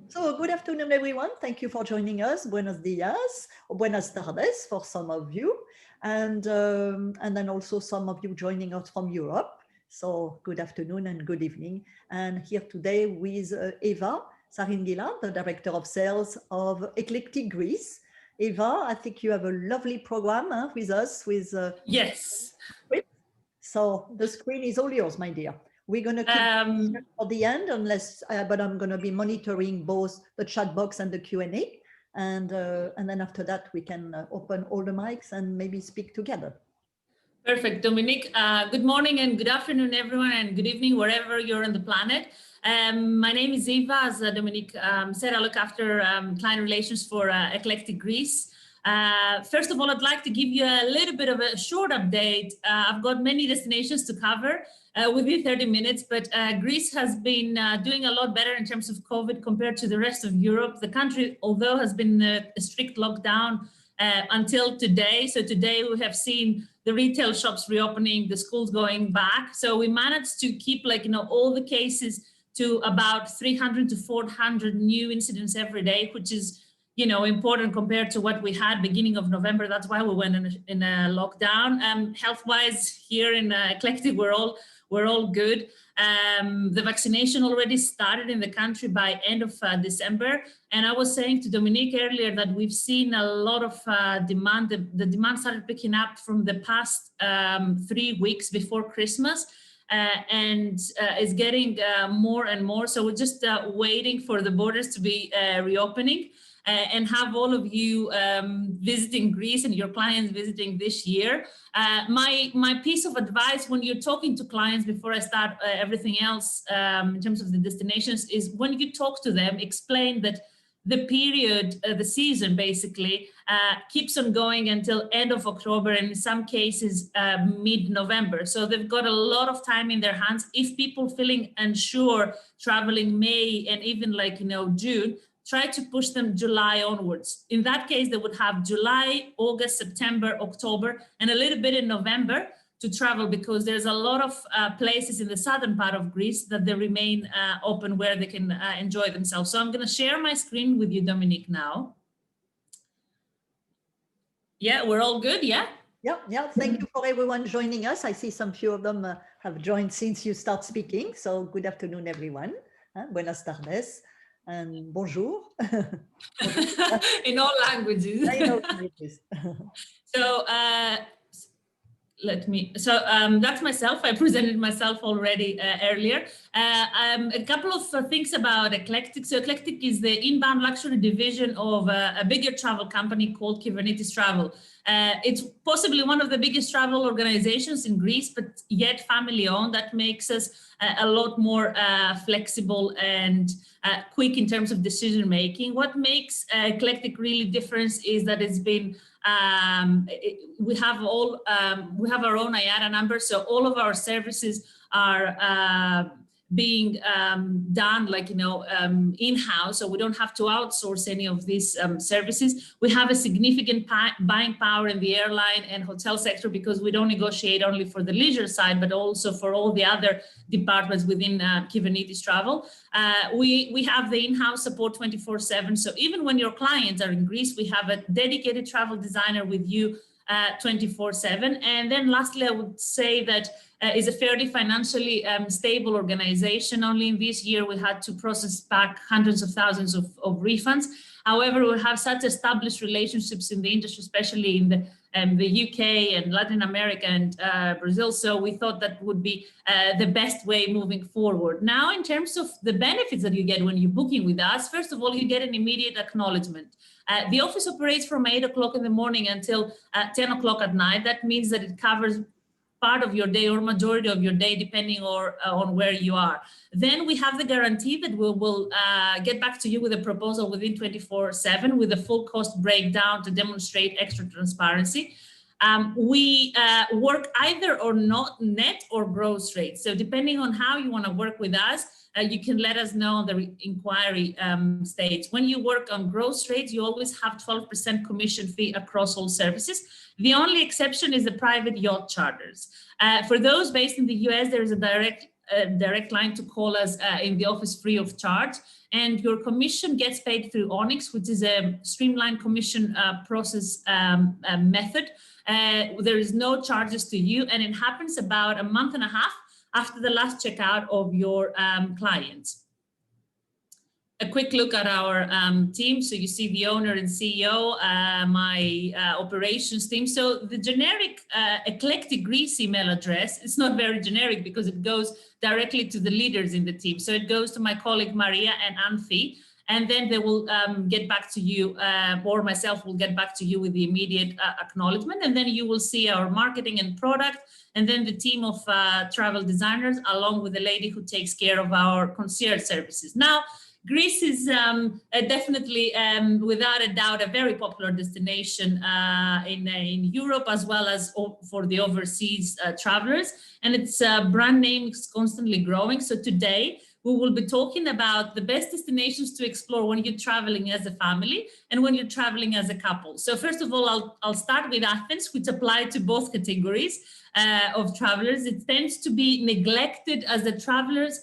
So good afternoon, everyone. Thank you for joining us. Buenos dias, or buenas tardes for some of you, and then also some of you joining us from Europe. So good afternoon and good evening. And here today with Eva Saringila, the Director of Sales of Eclectic Greece. Eva, I think you have a lovely program with us with Yes. So the screen is all yours, my dear. We're going to keep for the end, but I'm going to be monitoring both the chat box and the Q&A. And then after that, we can open all the mics and maybe speak together. Perfect, Dominique. Good morning and good afternoon, everyone, and good evening, wherever you're on the planet. My name is Eva. As Dominique said, I look after client relations for Eclectic Greece. First of all, I'd like to give you a little bit of a short update. I've got many destinations to cover within 30 minutes, but Greece has been doing a lot better in terms of COVID compared to the rest of Europe. The country, although has been a strict lockdown until today. So today we have seen the retail shops reopening, the schools going back. So we managed to keep all the cases to about 300 to 400 new incidents every day, which is important compared to what we had beginning of November. That's why we went in a lockdown. Health-wise, here in Eclectic, we're all good. The vaccination already started in the country by end of December. And I was saying to Dominique earlier that we've seen a lot of demand. The demand started picking up from the past 3 weeks before Christmas. And is getting more and more. So we're just waiting for the borders to be reopening. And have all of you visiting Greece and your clients visiting this year. My piece of advice when you're talking to clients before I start everything else in terms of the destinations is when you talk to them, explain that the period, the season basically keeps on going until end of October and in some cases mid-November. So they've got a lot of time in their hands. If people feeling unsure traveling May and even June, try to push them July onwards. In that case, they would have July, August, September, October, and a little bit in November to travel because there's a lot of places in the southern part of Greece that they remain open where they can enjoy themselves. So I'm going to share my screen with you, Dominique, now. Yeah, we're all good, yeah? Yeah. Thank you for everyone joining us. I see some few of them have joined since you start speaking. So good afternoon, everyone. Buenas tardes. And bonjour. In all languages. So that's myself. I presented myself already earlier. A couple of things about Eclectic. So Eclectic is the inbound luxury division of a bigger travel company called Kybernetes Travel. It's possibly one of the biggest travel organizations in Greece, but yet family owned. That makes us a lot more flexible and quick in terms of decision making. What makes Eclectic really different is that it's been we have our own IATA number, so all of our services are being done in-house, so we don't have to outsource any of these services. We have a significant buying power in the airline and hotel sector because we don't negotiate only for the leisure side, but also for all the other departments within Kybernetes Travel. We have the in-house support 24/7. So even when your clients are in Greece, we have a dedicated travel designer with you 24/7. And then lastly, I would say that is a fairly financially stable organization. Only in this year, we had to process back hundreds of thousands of refunds. However, we have such established relationships in the industry, especially in the UK and Latin America and Brazil. So we thought that would be the best way moving forward. Now, in terms of the benefits that you get when you're booking with us, first of all, you get an immediate acknowledgement. The office operates from 8 o'clock in the morning until 10 o'clock at night. That means that it covers part of your day or majority of your day, depending on where you are. Then we have the guarantee that we will get back to you with a proposal within 24/7 with a full cost breakdown to demonstrate extra transparency. We work either or not net or gross rates. So depending on how you want to work with us, you can let us know on the inquiry stage. When you work on gross rates, you always have 12% commission fee across all services. The only exception is the private yacht charters. For those based in the US, there is a direct a direct line to call us in the office free of charge. And your commission gets paid through Onyx, which is a streamlined commission process method. There is no charges to you, and it happens about a month and a half after the last checkout of your clients. A quick look at our team. So you see the owner and CEO, my operations team. So the generic Eclectic Greece email address, it's not very generic because it goes directly to the leaders in the team. So it goes to my colleague Maria and Anthi, and then they will get back to you, or myself will get back to you with the immediate acknowledgement. And then you will see our marketing and product, and then the team of travel designers, along with the lady who takes care of our concierge services. Now, Greece is definitely, without a doubt, a very popular destination in Europe, as well as for the overseas travelers. And its brand name is constantly growing. So today, we will be talking about the best destinations to explore when you're traveling as a family and when you're traveling as a couple. So first of all, I'll start with Athens, which apply to both categories of travelers. It tends to be neglected as the travelers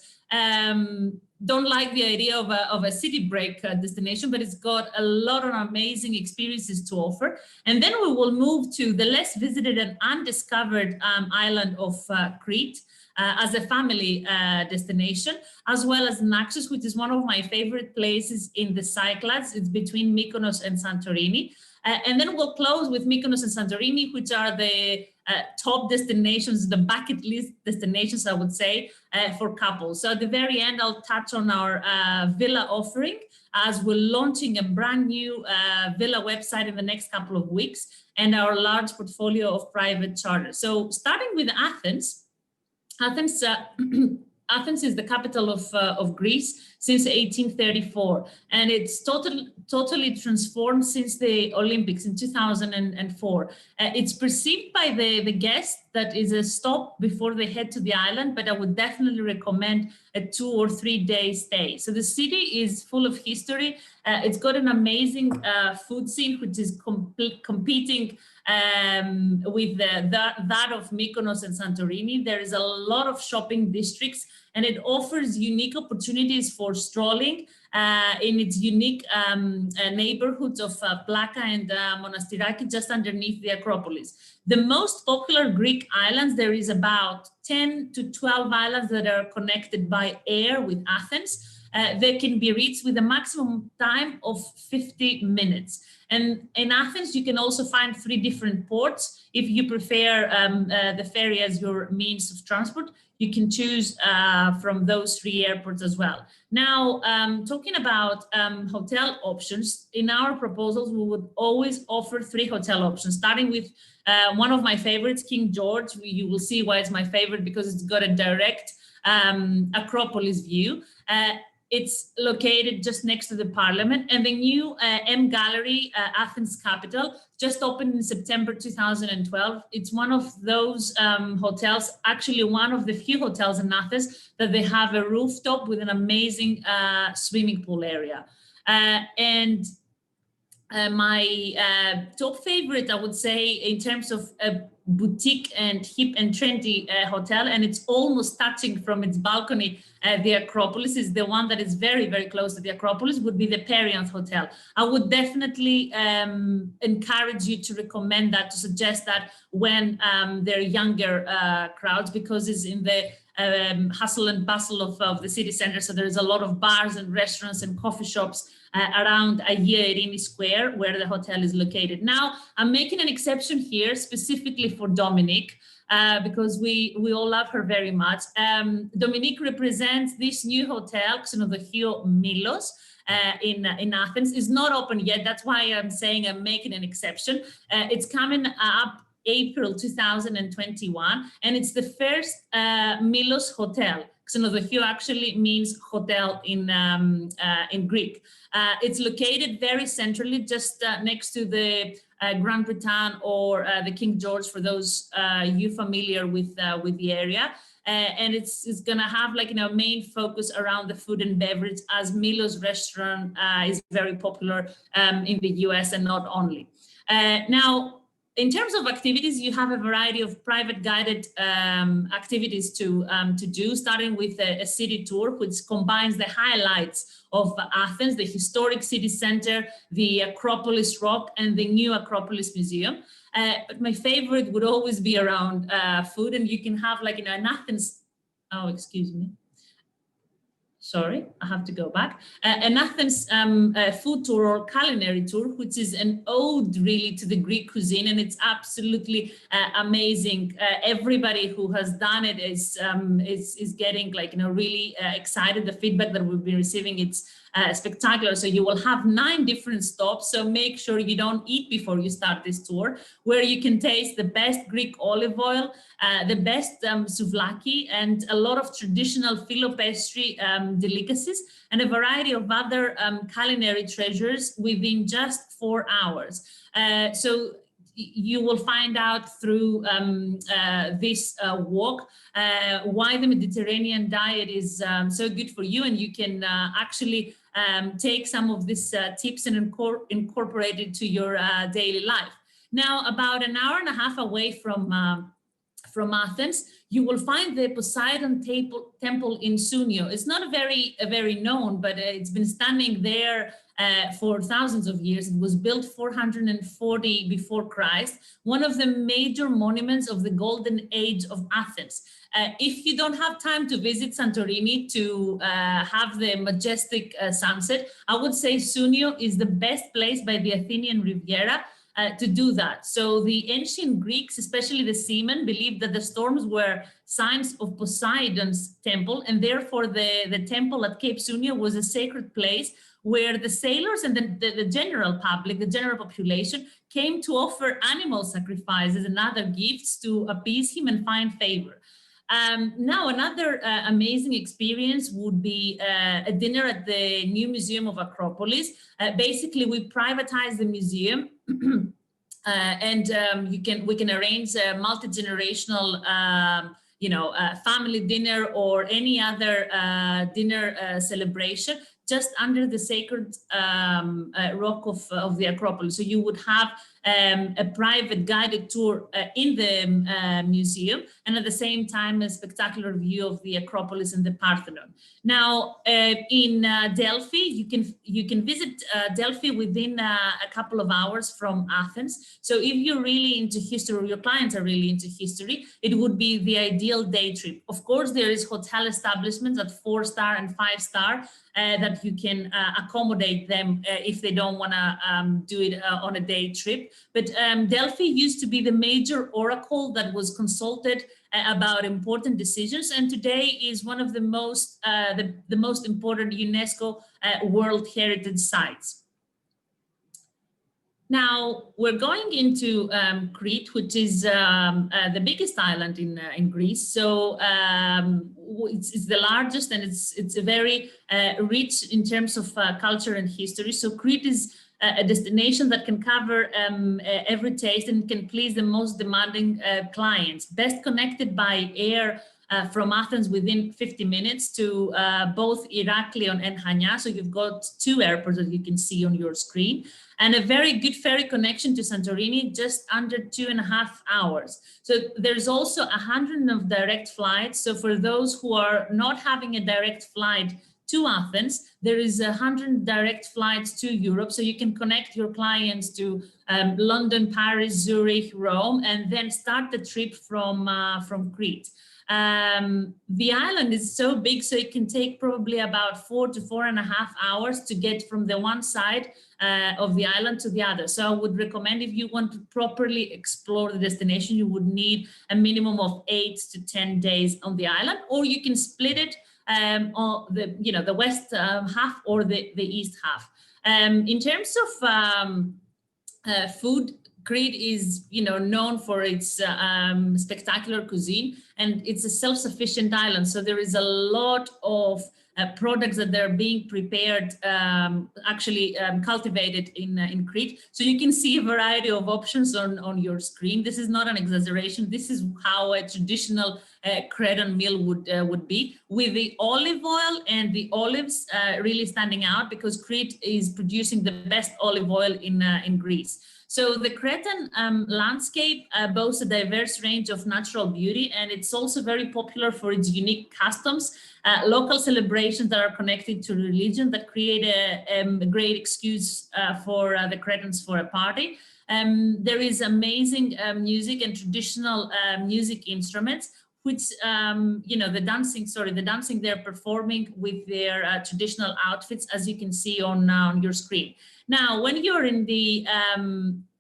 don't like the idea of a city break destination, but it's got a lot of amazing experiences to offer. And then we will move to the less visited and undiscovered island of Crete as a family destination, as well as Naxos, which is one of my favorite places in the Cyclades. It's between Mykonos and Santorini. And then we'll close with Mykonos and Santorini, which are the top destinations, the bucket list destinations, I would say, for couples. So at the very end, I'll touch on our villa offering, as we're launching a brand new villa website in the next couple of weeks, and our large portfolio of private charters. So starting with Athens, Athens is the capital of Greece since 1834, and it's totally transformed since the Olympics in 2004. It's perceived by the guest that is a stop before they head to the island, but I would definitely recommend a 2 or 3 day stay. So the city is full of history. It's got an amazing food scene, which is competing with that of Mykonos and Santorini. There is a lot of shopping districts, and it offers unique opportunities for strolling in its unique neighborhoods of Plaka and Monastiraki, just underneath the Acropolis. The most popular Greek islands, there is about 10 to 12 islands that are connected by air with Athens. They can be reached with a maximum time of 50 minutes. And in Athens, you can also find 3 different ports. If you prefer the ferry as your means of transport, you can choose from those 3 airports as well. Now, talking about hotel options, in our proposals, we would always offer 3 hotel options, starting with one of my favorites, King George. You will see why it's my favorite, because it's got a direct Acropolis view. It's located just next to the Parliament, and the new M Gallery, Athens capital, just opened in September 2012. It's one of those hotels, actually one of the few hotels in Athens that they have a rooftop with an amazing swimming pool area. My top favorite, I would say, in terms of a boutique and hip and trendy hotel, and it's almost touching from its balcony the Acropolis, is the one that is very, very close to the Acropolis, would be the Perianth Hotel. I would definitely encourage you to recommend that, to suggest that when they're younger crowds, because it's in the hustle and bustle of the city center. So there's a lot of bars and restaurants and coffee shops around Agia Irini Square, where the hotel is located. Now, I'm making an exception here specifically for Dominique, because we all love her very much. Dominique represents this new hotel, Xenodοχείο Milos, in Athens. Is not open yet. That's why I'm saying I'm making an exception. It's coming up April 2021, and it's the first Milos hotel. Xenodοχείο actually means hotel in Greek. It's located very centrally, just next to the Grand Britannia or the King George, for those you familiar with the area. And it's gonna have, like, main focus around the food and beverage, as Milos restaurant is very popular in the US, and not only. Now, in terms of activities, you have a variety of private guided activities to do, starting with a city tour, which combines the highlights of Athens, the historic city center, the Acropolis Rock, and the new Acropolis Museum. But my favorite would always be around food, and you can have, like, in Athens, oh, excuse me. Sorry, I have to go back. An Athens food tour or culinary tour, which is an ode really to the Greek cuisine, and it's absolutely amazing. Everybody who has done it is getting, like, really excited. The feedback that we've been receiving, it's spectacular. So you will have 9 different stops. So make sure you don't eat before you start this tour, where you can taste the best Greek olive oil, the best souvlaki, and a lot of traditional phyllo pastry delicacies, and a variety of other culinary treasures within just 4 hours. So you will find out through this walk why the Mediterranean diet is so good for you, and you can actually take some of these tips and incorporate it to your daily life. Now, about an hour and a half away from Athens, you will find the Poseidon temple in Sunio. It's not very known, but it's been standing there for thousands of years. It was built 440 before Christ, one of the major monuments of the golden age of Athens. If you don't have time to visit Santorini to have the majestic sunset, I would say Sunio is the best place by the Athenian Riviera to do that. So the ancient Greeks, especially the seamen, believed that the storms were signs of Poseidon's temple, and therefore the temple at Cape Sunio was a sacred place where the sailors and the general public, the general population, came to offer animal sacrifices and other gifts to appease him and find favor. Now, another amazing experience would be a dinner at the new Museum of Acropolis. Basically, we privatize the museum and we can arrange a multi-generational family dinner or any other dinner celebration just under the sacred rock of the Acropolis. So you would have a private guided tour in the museum, and at the same time a spectacular view of the Acropolis and the Parthenon. Now, in Delphi, you can visit Delphi within a couple of hours from Athens. So if you're really into history, or your clients are really into history, it would be the ideal day trip. Of course, there is hotel establishments at 4-star and 5-star that you can accommodate them if they don't want to do it on a day trip. But Delphi used to be the major oracle that was consulted about important decisions, and today is one of the most important UNESCO World Heritage Sites. Now we're going into Crete, which is the biggest island in Greece. So it's the largest, and it's very rich in terms of culture and history. So Crete is a destination that can cover every taste and can please the most demanding clients. Best connected by air from Athens within 50 minutes to both Heraklion and Chania. So you've got 2 airports that you can see on your screen, and a very good ferry connection to Santorini, just under 2.5 hours. So there's also 100 of direct flights. So for those who are not having a direct flight to Athens, there is 100 direct flights to Europe. So you can connect your clients to London, Paris, Zurich, Rome, and then start the trip from Crete. The island is so big, so it can take probably about 4 to 4.5 hours to get from the one side of the island to the other. So I would recommend, if you want to properly explore the destination, you would need a minimum of 8 to 10 days on the island, or you can split it on the west half or the east half. In terms of food, Crete is, known for its spectacular cuisine, and it's a self-sufficient island. So there is a lot of products that are being prepared, cultivated in Crete. So you can see a variety of options on your screen. This is not an exaggeration. This is how a traditional Cretan meal would be, with the olive oil and the olives really standing out, because Crete is producing the best olive oil in Greece. So the Cretan landscape boasts a diverse range of natural beauty, and it's also very popular for its unique customs, local celebrations that are connected to religion that create a great excuse for the Cretans for a party. There is amazing music and traditional music instruments, which the dancing they're performing with their traditional outfits, as you can see on your screen. Now, when you're in the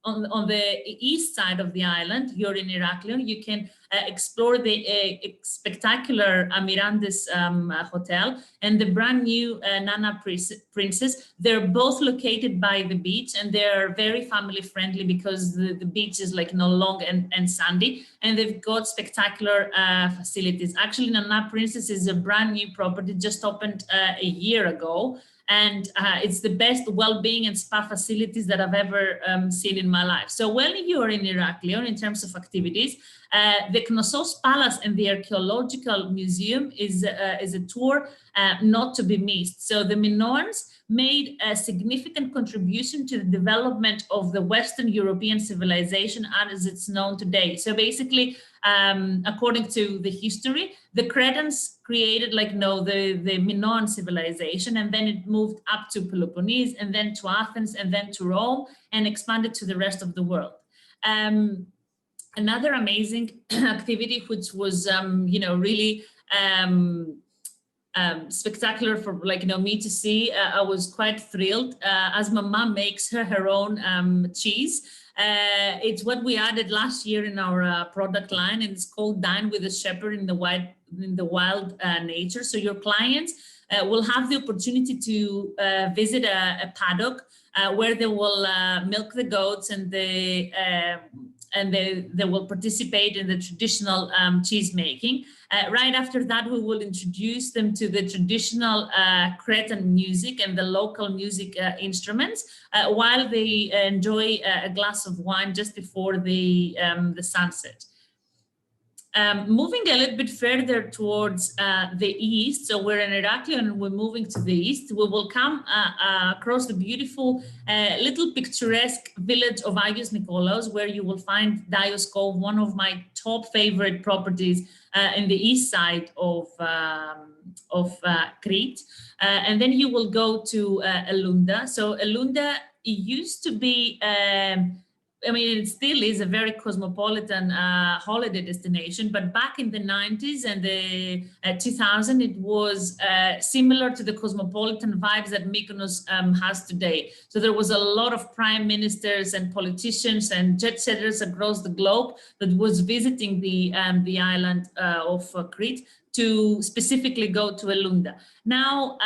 on the east side of the island, you're in Heraklion, you can explore the spectacular Mirandes Hotel and the brand new Nana Princess. They're both located by the beach, and they're very family friendly because the beach is long and sandy, and they've got spectacular facilities. Actually, Nana Princess is a brand new property, just opened a year ago. And it's the best well-being and spa facilities that I've ever seen in my life. So when you're in Heraklion, in terms of activities, the Knossos Palace and the Archaeological Museum is a tour not to be missed. So the Minoans made a significant contribution to the development of the Western European civilization as it's known today. So basically, according to the history, the Cretans created the Minoan civilization, and then it moved up to Peloponnese, and then to Athens, and then to Rome, and expanded to the rest of the world. Another amazing activity, which was really spectacular for me to see. I was quite thrilled as my mom makes her own cheese. It's what we added last year in our product line, and it's called Dine with a Shepherd in the Wild Nature. So your clients will have the opportunity to visit a paddock where they will milk the goats, and they will participate in the traditional cheese making. Right after that, we will introduce them to the traditional Cretan music and the local music instruments while they enjoy a glass of wine just before the sunset. Moving a little bit further towards the east, so we're in Heraklion and we're moving to the east, we will come across the beautiful little picturesque village of Agios Nikolaos, where you will find Dios Cove, one of my top favorite properties in the east side of Crete. And then you will go to Elunda. So Elunda, it used to be it still is a very cosmopolitan holiday destination, but back in the 90s and the 2000s, it was similar to the cosmopolitan vibes that Mykonos has today. So there was a lot of prime ministers and politicians and jet setters across the globe that was visiting the island of Crete to specifically go to Elunda. Now,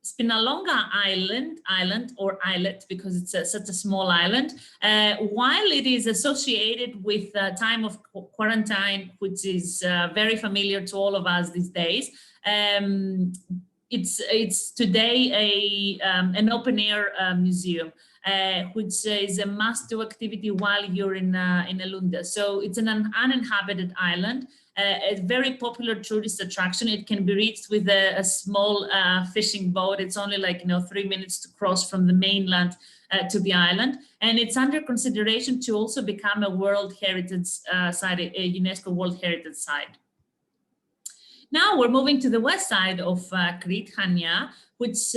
Spinalonga Island or islet, because it's such a small island, while it is associated with time of quarantine, which is very familiar to all of us these days, it's today an open air museum, which is a must-do activity while you're in Elunda. So it's an uninhabited island. A very popular tourist attraction. It can be reached with a small fishing boat. It's only 3 minutes to cross from the mainland to the island. And it's under consideration to also become a World Heritage Site, a UNESCO World Heritage Site. Now we're moving to the west side of Crete, Chania, which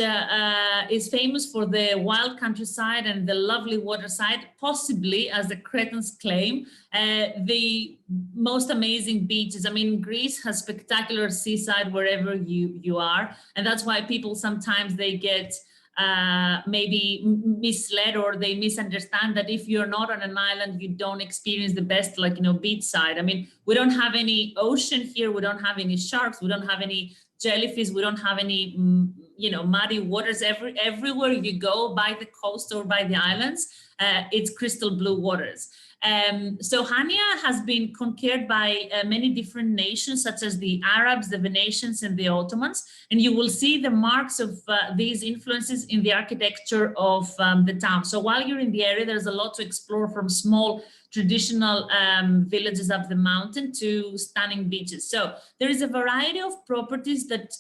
is famous for the wild countryside and the lovely waterside, possibly, as the Cretans claim, the most amazing beaches. I mean, Greece has spectacular seaside wherever you are, and that's why people sometimes they get maybe misled, or they misunderstand that if you're not on an island, you don't experience the best, beach side. I mean, we don't have any ocean here. We don't have any sharks. We don't have any jellyfish. We don't have any, muddy waters. Everywhere you go by the coast or by the islands, it's crystal blue waters. So Hania has been conquered by many different nations, such as the Arabs, the Venetians, and the Ottomans. And you will see the marks of these influences in the architecture of the town. So while you're in the area, there's a lot to explore, from small traditional villages up the mountain to stunning beaches. So there is a variety of properties that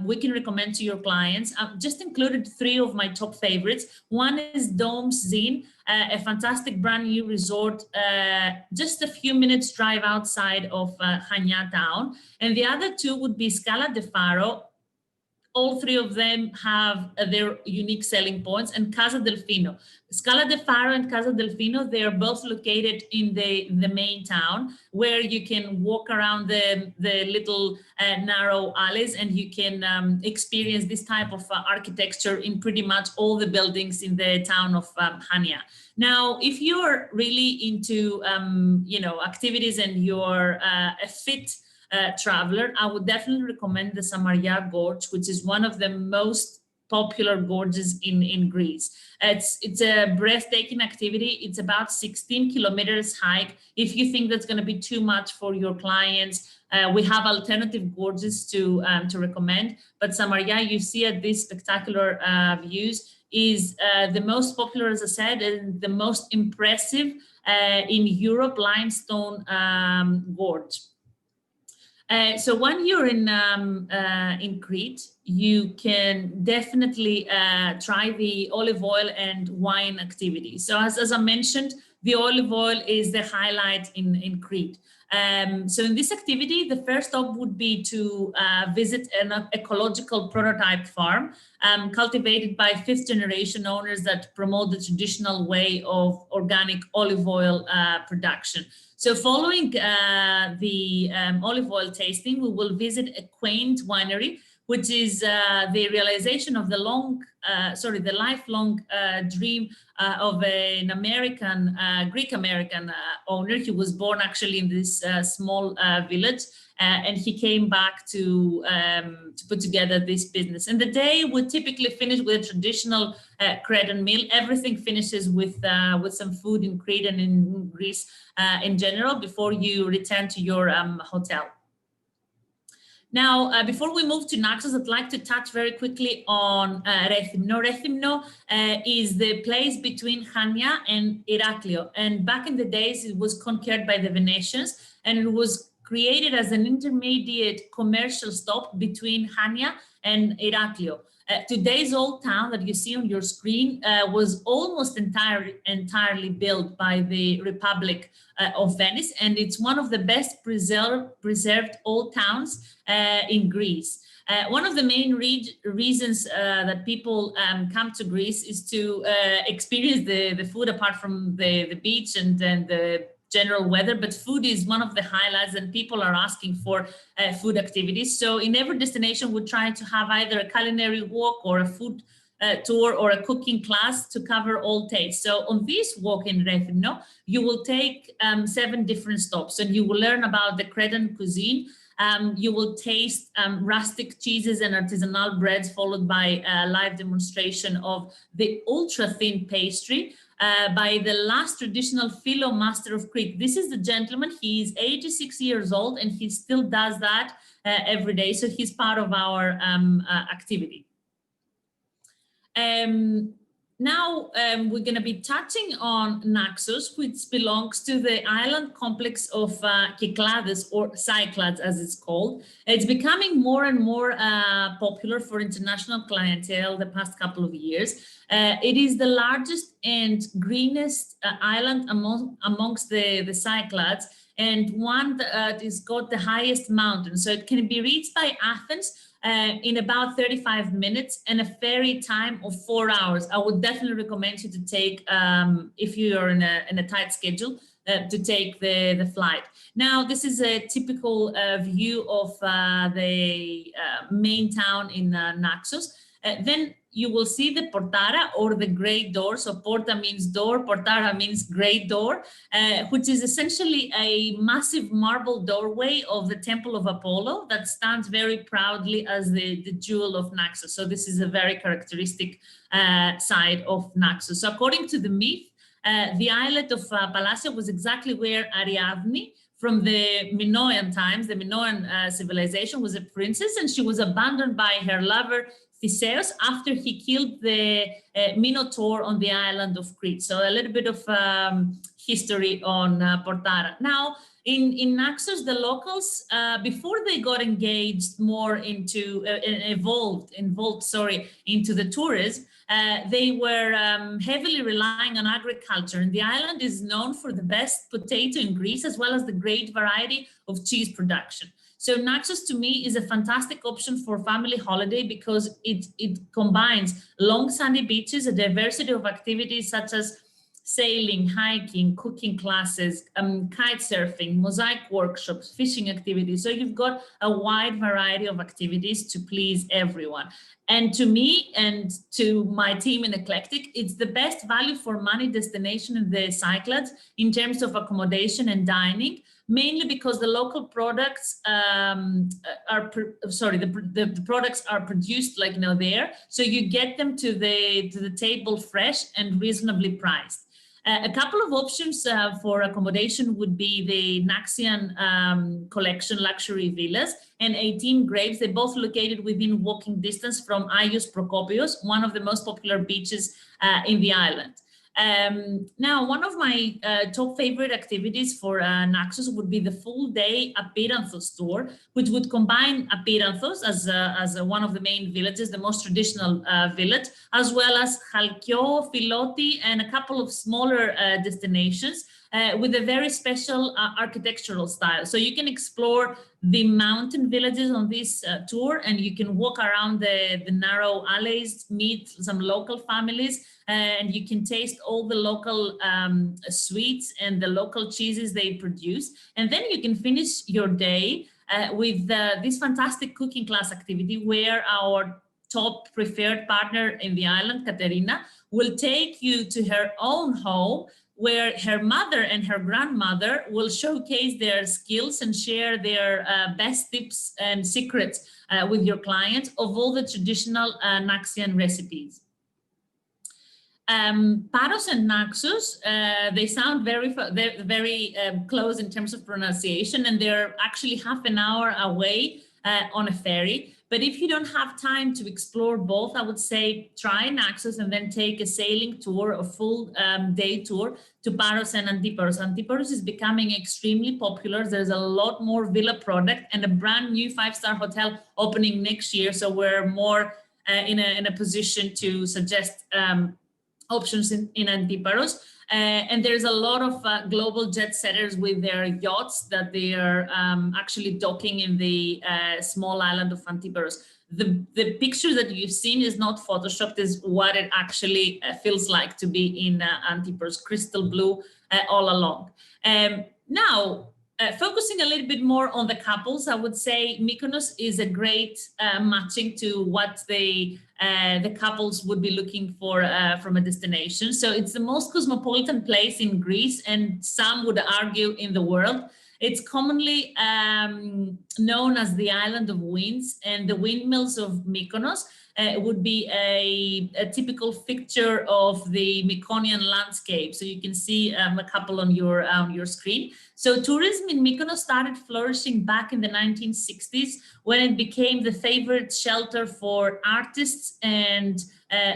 we can recommend to your clients. I've just included 3 of my top favorites. One is Dome's Zin, a fantastic brand new resort, just a few minutes drive outside of Hania town. And the other 2 would be Scala de Faro. All 3 of them have their unique selling points, and Casa Delfino. Scala de Faro and Casa Delfino, they are both located in the main town, where you can walk around the little narrow alleys, and you can experience this type of architecture in pretty much all the buildings in the town of Hania. Now, if you're really into activities and you're a fit traveler, I would definitely recommend the Samaria Gorge, which is one of the most popular gorges in Greece. It's a breathtaking activity. It's about 16 kilometers hike. If you think that's going to be too much for your clients, we have alternative gorges to recommend. But Samaria, you see at these spectacular views, is the most popular, as I said, and the most impressive in Europe limestone gorge. So when you're in Crete, you can definitely try the olive oil and wine activity. So as I mentioned, the olive oil is the highlight in Crete. So in this activity, the first stop would be to visit an ecological prototype farm cultivated by 5th generation owners that promote the traditional way of organic olive oil production. So following the olive oil tasting, we will visit a quaint winery, which is the realization of the lifelong dream of an American, Greek-American owner. He was born actually in this small village, and he came back to put together this business. And the day would typically finish with a traditional Cretan meal. Everything finishes with some food in Crete and in Greece in general before you return to your hotel. Now, before we move to Naxos, I'd like to touch very quickly on Rethymno. Rethymno is the place between Hania and Iraklio. And back in the days, it was conquered by the Venetians, and it was created as an intermediate commercial stop between Hania and Iraklio. Today's old town that you see on your screen was almost entirely built by the Republic of Venice, and it's one of the best preserved old towns in Greece. One of the main reasons that people come to Greece is to experience the food, apart from the beach and the general weather, but food is one of the highlights, and people are asking for food activities. So in every destination, we try to have either a culinary walk or a food tour or a cooking class to cover all tastes. So on this walk in Rethymno, you will take 7 different stops, and you will learn about the Cretan cuisine. You will taste rustic cheeses and artisanal breads, followed by a live demonstration of the ultra-thin pastry by the last traditional philo master of Crete. This is the gentleman. He is 86 years old, and he still does that every day. So he's part of our activity. Now we're going to be touching on Naxos, which belongs to the island complex of Cyclades, or Cyclades as it's called. It's becoming more and more popular for international clientele the past couple of years. It is the largest and greenest island amongst the Cyclades, and one that has got the highest mountain. So it can be reached by Athens in about 35 minutes and a ferry time of 4 hours. I would definitely recommend you to take, if you are in a tight schedule, to take the flight. Now, this is a typical view of the main town in Naxos. Then you will see the portara, or the great door. So porta means door, portara means great door, which is essentially a massive marble doorway of the Temple of Apollo that stands very proudly as the jewel of Naxos. So this is a very characteristic side of Naxos. So according to the myth, The islet of Palacio was exactly where Ariadne, from the Minoan times, the Minoan civilization, was a princess, and she was abandoned by her lover Theseus after he killed the Minotaur on the island of Crete. So a little bit of history on Portara. Now, in Naxos, the locals, before they got engaged more into, evolved into the tourism, they were heavily relying on agriculture. And the island is known for the best potato in Greece, as well as the great variety of cheese production. So Naxos, to me, is a fantastic option for family holiday because it combines long sandy beaches, a diversity of activities such as sailing, hiking, cooking classes, kite surfing, mosaic workshops, fishing activities. So you've got a wide variety of activities to please everyone. And to me and to my team in Eclectic, it's the best value for money destination in the Cyclades in terms of accommodation and dining, mainly because the local products the products are produced there, so you get them to the table fresh and reasonably priced. A couple of options for accommodation would be the Naxian collection luxury villas and 18 Grapes. They're both located within walking distance from Agios Prokopios, one of the most popular beaches in the island. Now, one of my top favorite activities for Naxos would be the full day Apiranthos tour, which would combine Apiranthos as one of the main villages, the most traditional village, as well as Chalkio, Philoti, and a couple of smaller destinations with a very special architectural style. So you can explore the mountain villages on this tour, and you can walk around the narrow alleys, meet some local families, and you can taste all the local sweets and the local cheeses they produce. And then you can finish your day with this fantastic cooking class activity where our top preferred partner in the island, Katerina, will take you to her own home, where her mother and her grandmother will showcase their skills and share their best tips and secrets with your clients of all the traditional Naxian recipes. Paros and Naxos, they sound very close in terms of pronunciation, and they're actually half an hour away on a ferry. But if you don't have time to explore both, I would say try Naxos and then take a sailing tour, a full day tour to Paros and Antiparos. Antiparos is becoming extremely popular. There's a lot more villa product and a brand new 5-star hotel opening next year. So we're more in a position to suggest options in Antiparos. And there's a lot of global jet setters with their yachts that they are actually docking in the small island of Antiparos. The picture that you've seen is not photoshopped, is what it actually feels like to be in Antiparos, crystal blue all along. Now, focusing a little bit more on the couples, I would say Mykonos is a great matching to what the couples would be looking for from a destination. So it's the most cosmopolitan place in Greece, and some would argue in the world. It's commonly known as the island of winds, and the windmills of Mykonos would be a typical picture of the Mykonoan landscape. So you can see a couple on your screen. So tourism in Mykonos started flourishing back in the 1960s when it became the favorite shelter for artists and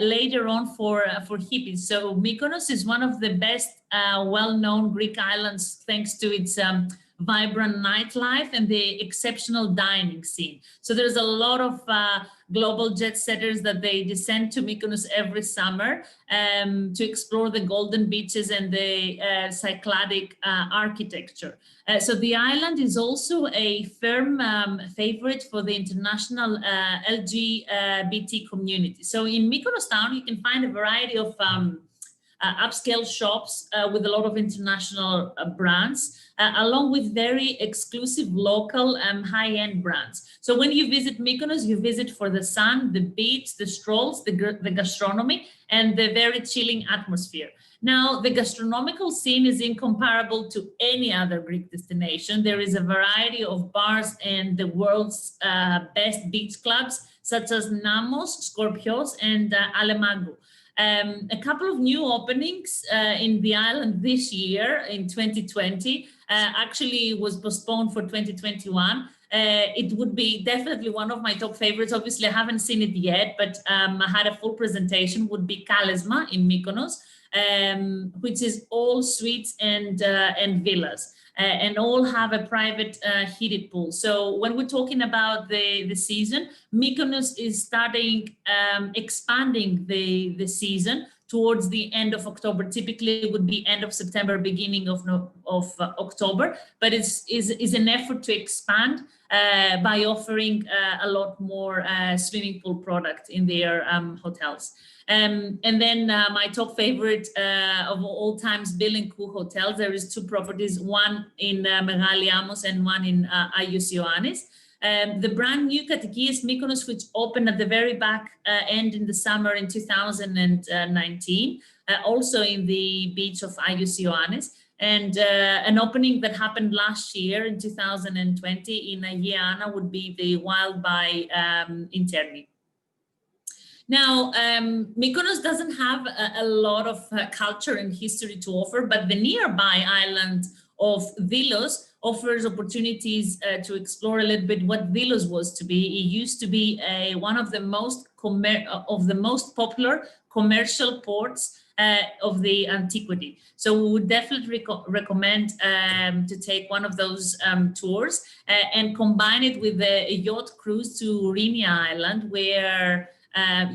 later on for hippies. So Mykonos is one of the best well-known Greek islands thanks to its vibrant nightlife and the exceptional dining scene. So there's a lot of global jet setters that they descend to Mykonos every summer to explore the golden beaches and the Cycladic architecture. So the island is also a firm favorite for the international LGBT community. So in Mykonos town, you can find a variety of upscale shops with a lot of international brands, along with very exclusive local high-end brands. So when you visit Mykonos, you visit for the sun, the beach, the strolls, the gastronomy, and the very chilling atmosphere. Now, the gastronomical scene is incomparable to any other Greek destination. There is a variety of bars and the world's best beach clubs, such as Namos, Skorpios, and Alemagou. A couple of new openings in the island this year in 2020 actually was postponed for 2021. It would be definitely one of my top favorites. Obviously, I haven't seen it yet, but I had a full presentation, would be Kalesma in Mykonos, which is all suites and villas. And all have a private heated pool. So when we're talking about the season, Mykonos is starting expanding the season towards the end of October. Typically, it would be end of September, beginning of October, but is an effort to expand by offering a lot more swimming pool product in their hotels. And then my top favorite of all times, Bill & Co hotels. There is two properties, one in Megali Amos and one in Agios Ioannis. The brand new Katikias Mykonos, which opened at the very back end in the summer in 2019, also in the beach of Agios Ioannis. And an opening that happened last year in 2020 in Agiana would be the Wild by Interni. Now, Mykonos doesn't have a lot of culture and history to offer, but the nearby island of Vilos offers opportunities to explore a little bit what Vilos was to be. It used to be one of the most popular commercial ports of the antiquity. So we would definitely recommend to take one of those tours and combine it with a yacht cruise to Rhynia Island, where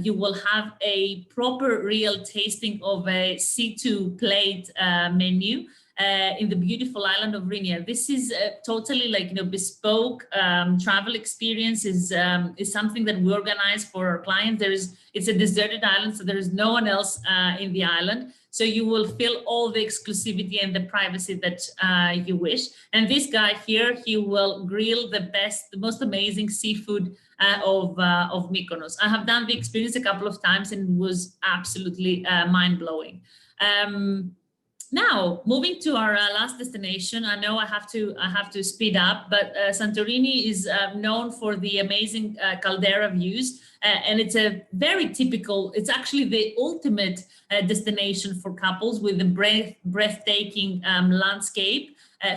you will have a proper real tasting of a C2 plate menu in the beautiful island of Rhynia. This is totally like, bespoke travel experience is something that we organize for our clients. It's a deserted island, so there is no one else in the island. So you will feel all the exclusivity and the privacy that you wish. And this guy here, he will grill the most amazing seafood of Mykonos. I have done the experience a couple of times and it was absolutely mind-blowing. Now, moving to our last destination, I know I have to speed up, but Santorini is known for the amazing caldera views, and it's a very typical. It's actually the ultimate destination for couples with a breathtaking landscape,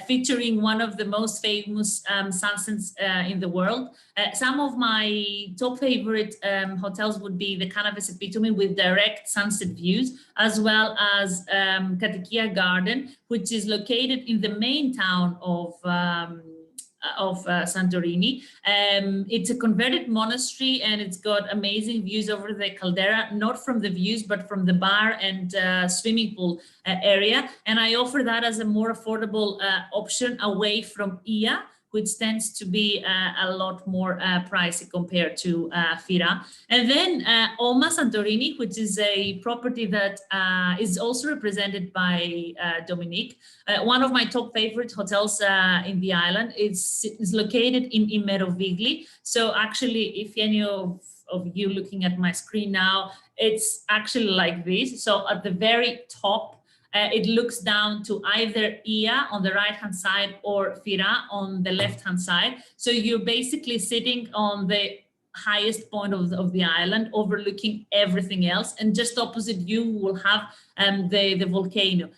featuring one of the most famous sunsets in the world. Some of my top favorite hotels would be the Canavas Epitome with direct sunset views, as well as Katikia Garden, which is located in the main town of Santorini. It's a converted monastery and it's got amazing views over the caldera, not from the views, but from the bar and swimming pool area. And I offer that as a more affordable option away from Ia, which tends to be a lot more pricey compared to Fira. And then Oma Santorini, which is a property that is also represented by Dominique. One of my top favorite hotels in the island is located in Imerovigli. So actually, if any of you looking at my screen now, it's actually like this. So at the very top, it looks down to either Ia on the right-hand side or Fira on the left-hand side. So you're basically sitting on the highest point of the island, overlooking everything else. And just opposite you will have the volcano.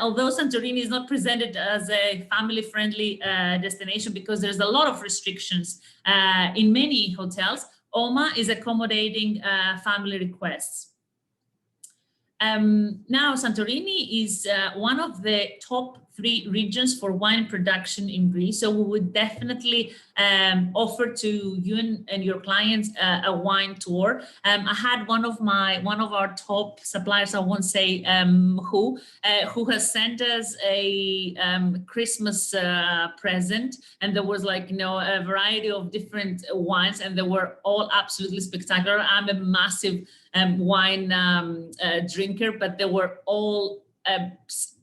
Although Santorini is not presented as a family-friendly destination because there's a lot of restrictions in many hotels, Oma is accommodating family requests. Now, Santorini is one of the top 3 regions for wine production in Greece. So we would definitely offer to you and your clients a wine tour. I had one of our top suppliers, I won't say who has sent us a Christmas present, and there was a variety of different wines, and they were all absolutely spectacular. I'm a massive wine drinker, but they were all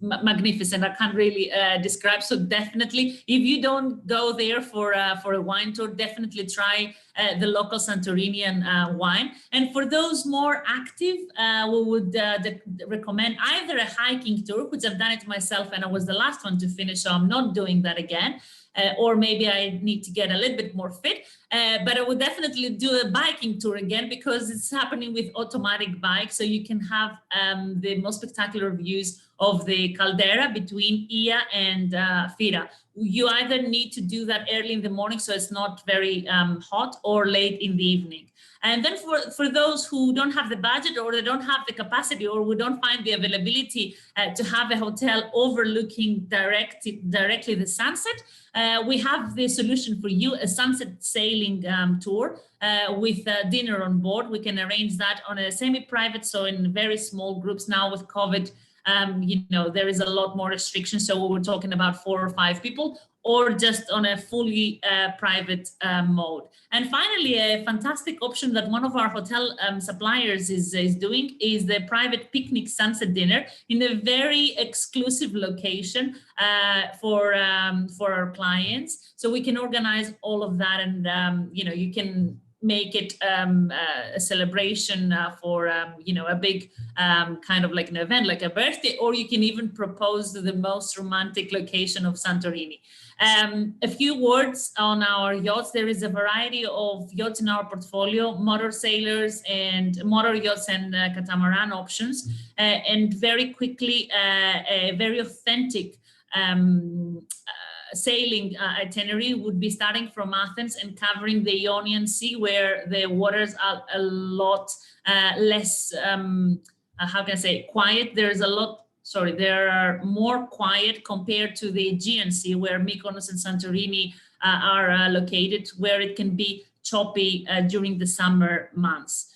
magnificent. I can't really describe. So definitely, if you don't go there for a wine tour, definitely try the local Santorinian wine. And for those more active, we would recommend either a hiking tour, which I've done it myself, and I was the last one to finish, so I'm not doing that again. or maybe I need to get a little bit more fit. But I would definitely do a biking tour again, because it's happening with automatic bikes. So you can have the most spectacular views of the caldera between Ia and Fira. You either need to do that early in the morning, so it's not very hot, or late in the evening. And then for those who don't have the budget, or they don't have the capacity, or who don't find the availability to have a hotel overlooking directly the sunset, we have the solution for you, a sunset sailing tour with dinner on board. We can arrange that on a semi-private, so in very small groups. Now with COVID, there is a lot more restrictions. So we were talking about 4 or 5 people, or just on a fully private mode. And finally, a fantastic option that one of our hotel suppliers is doing is the private picnic sunset dinner in a very exclusive location for our clients. So we can organize all of that, and you can make it a celebration for a big kind of like an event, like a birthday, or you can even propose the most romantic location of Santorini. A few words on our yachts. There is a variety of yachts in our portfolio: motor sailors and motor yachts and catamaran options, and very quickly a very authentic sailing itinerary would be starting from Athens and covering the Ionian Sea, where the waters are a lot less, how can I say, quiet. There are more quiet compared to the Aegean Sea, where Mykonos and Santorini are located, where it can be choppy during the summer months.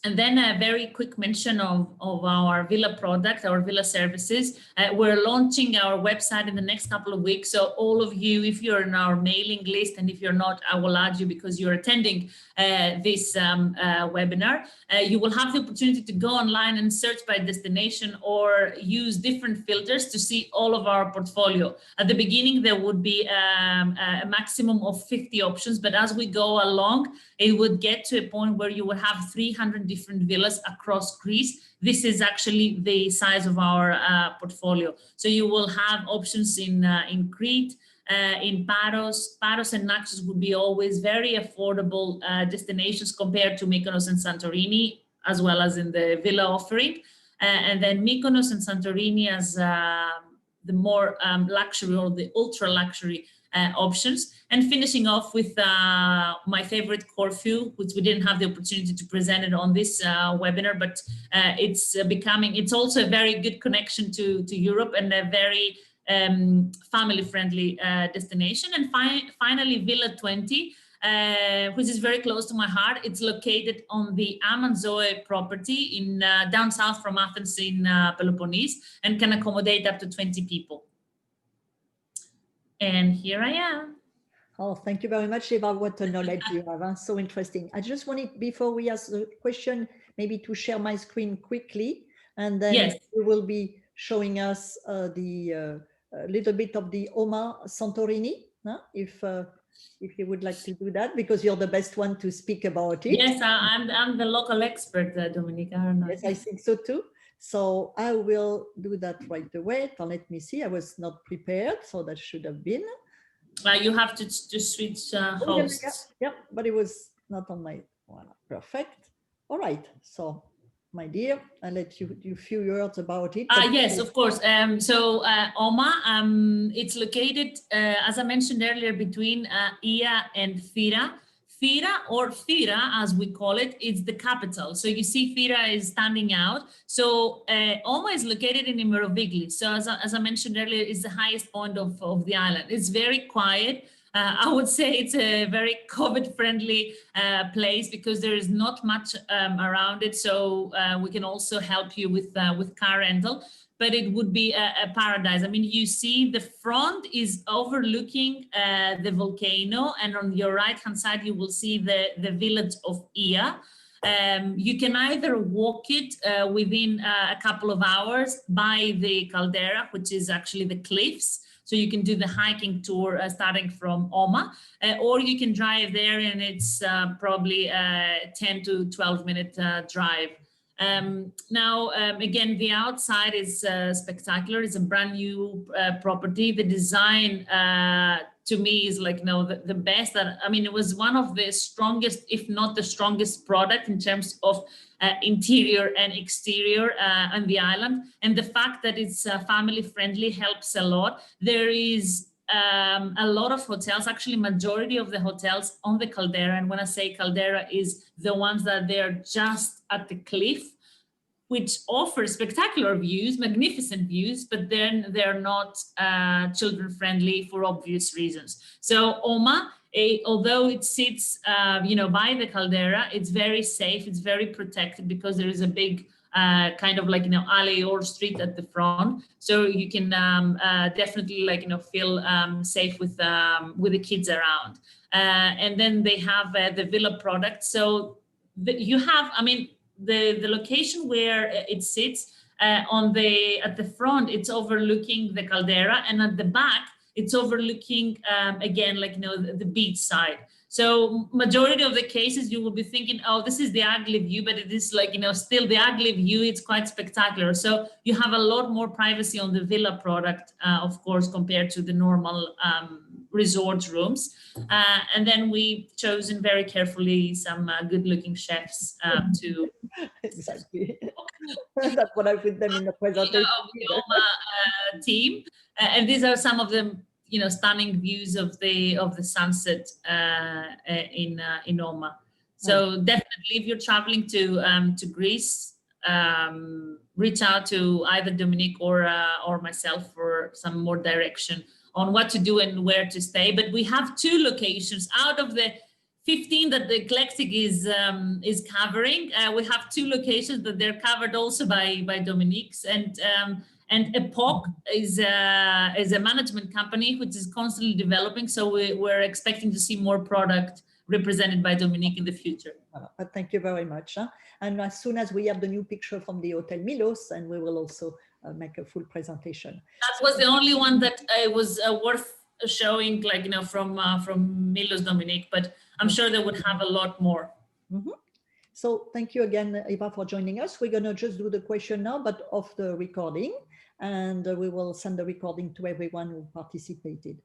And then a very quick mention of our villa product, our villa services. We're launching our website in the next couple of weeks. So all of you, if you're in our mailing list, and if you're not, I will add you because you're attending this webinar. You will have the opportunity to go online and search by destination, or use different filters to see all of our portfolio. At the beginning, there would be a maximum of 50 options, but as we go along, it would get to a point where you would have 300 different villas across Greece. This is actually the size of our portfolio. So you will have options in Crete, in Paros. Paros and Naxos would be always very affordable destinations compared to Mykonos and Santorini, as well as in the villa offering. And then Mykonos and Santorini as the more luxury, or the ultra luxury options. And finishing off with my favorite, Corfu, which we didn't have the opportunity to present it on this webinar, but it's also a very good connection to Europe, and a very family-friendly destination. And finally, Villa 20, which is very close to my heart. It's located on the Amanzoe property in down south from Athens in Peloponnese, and can accommodate up to 20 people. And here I am. Oh, thank you very much, Eva. What a knowledge you have. Huh? So interesting. I just wanted, before we ask the question, maybe to share my screen quickly, and then Yes. we will be showing us the little bit of the Oma Santorini, huh? If you would like to do that, because you're the best one to speak about it. Yes, I'm the local expert, Dominika. Yes, I think so too. So I will do that right away. So let me see. I was not prepared, so that should have been. You have to just switch hosts. Yeah, but it was not on my one. Perfect. All right. So, my dear, I'll let you do a few words about it. Yes, of course. So Oma, it's located, as I mentioned earlier, between Ia and Fira. Fira, or Fira, as we call it, is the capital. So you see Fira is standing out. So Oma is located in Imerovigli. So as I mentioned earlier, it's the highest point of the island. It's very quiet. I would say it's a very COVID-friendly place, because there is not much around it. So we can also help you with car rental. But it would be a paradise. I mean, you see the front is overlooking the volcano, and on your right-hand side, you will see the village of Ia. You can either walk it within a couple of hours by the caldera, which is actually the cliffs. So you can do the hiking tour starting from Oma, or you can drive there, and it's probably a 10 to 12 minute drive. Now, again, the outside is spectacular. It's a brand new property. The design to me is like, the best. That, I mean, it was one of the strongest, if not the strongest product in terms of interior and exterior on the island. And the fact that it's family friendly helps a lot. There is a lot of hotels, actually majority of the hotels on the caldera, and when I say caldera is the ones that they're just at the cliff, which offer spectacular views, magnificent views, but then they're not children friendly for obvious reasons. So Oma, although it sits by the caldera, it's very safe, it's very protected because there is a big kind of like alley or street at the front, so you can definitely feel safe with the kids around. And then they have the villa product. So you have, I mean, the location where it sits at the front, it's overlooking the caldera, and at the back it's overlooking again the beach side. So majority of the cases you will be thinking, oh, this is the ugly view, but it is still the ugly view. It's quite spectacular. So you have a lot more privacy on the villa product, of course, compared to the normal resort rooms. And then we've chosen very carefully some good-looking chefs to exactly. That's what I put them in the presentation. Of the Oma team, and these are some of the stunning views of the sunset in Oma. So definitely, if you're traveling to Greece, reach out to either Dominique or myself for some more direction on what to do and where to stay. But we have 2 locations out of the 15 that the Eclectic is covering. We have 2 locations that they're covered also by Dominique's, and Epoch is a management company which is constantly developing. So we're expecting to see more product represented by Dominique in the future. Thank you very much. And as soon as we have the new picture from the Hotel Milos, and we will also make a full presentation. That was the only one that was worth showing, from Milos Dominique, but I'm sure they would have a lot more. So thank you again, Eva, for joining us. We're going to just do the question now, but off the recording, and we will send the recording to everyone who participated.